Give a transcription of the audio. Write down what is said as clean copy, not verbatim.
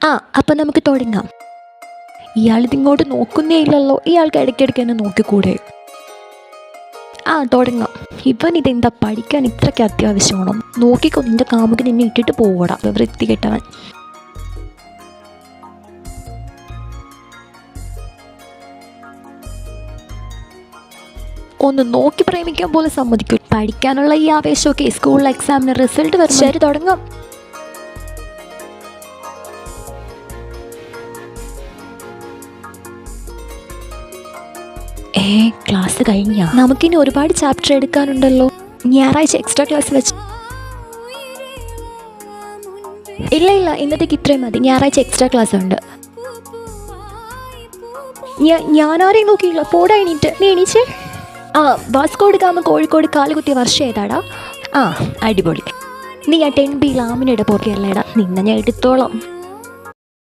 ആ അപ്പം നമുക്ക് തുടങ്ങാം. ഇയാളിതിങ്ങോട്ട് നോക്കുന്നേ ഇല്ലല്ലോ, ഇയാൾക്ക് ഇടയ്ക്കിടയ്ക്ക് തന്നെ നോക്കിക്കൂടെ? ആ തുടങ്ങാം. ഇവൻ ഇതെന്താ പഠിക്കാൻ ഇത്രയ്ക്ക് അത്യാവശ്യമാണോ? നോക്കിക്കോ, നിന്റെ കാമുകൻ നിന്നെ ഇട്ടിട്ട് പോവടാ വൃത്തി കെട്ടവൻ. ഒന്ന് നോക്കി പ്രേമിക്കാൻ പോലും സമ്മതിക്കൂ. പഠിക്കാനുള്ള ഈ ആവേശമൊക്കെ സ്കൂളിൽ എക്സാമിന് റിസൾട്ട് വരും. ശരി തുടങ്ങാം. ക്ലാസ് കഴിഞ്ഞാ? നമുക്കിനി ഒരുപാട് ചാപ്റ്റർ എടുക്കാനുണ്ടല്ലോ. ഞായറാഴ്ച എക്സ്ട്രാ ക്ലാസ് വെച്ച്. ഇല്ല ഇന്നത്തേക്ക് ഇത്രയും മതി. ഞായറാഴ്ച എക്സ്ട്രാ ക്ലാസ് ഉണ്ട്. ഞാനാരെയും നോക്കിയില്ല. പോടാ എണീറ്റ്. നീ എണീച്ചേ. വാസ്കോഡ് ഗാമ കോഴിക്കോട് കാലുകുത്തിയ വർഷം ഏതാടാ? അടിപൊളി. നീ ആ 10B ലാമിനയുടെ പോക്കെയല്ലേടാ? നിന്നെ ഞാൻ എടുത്തോളാം.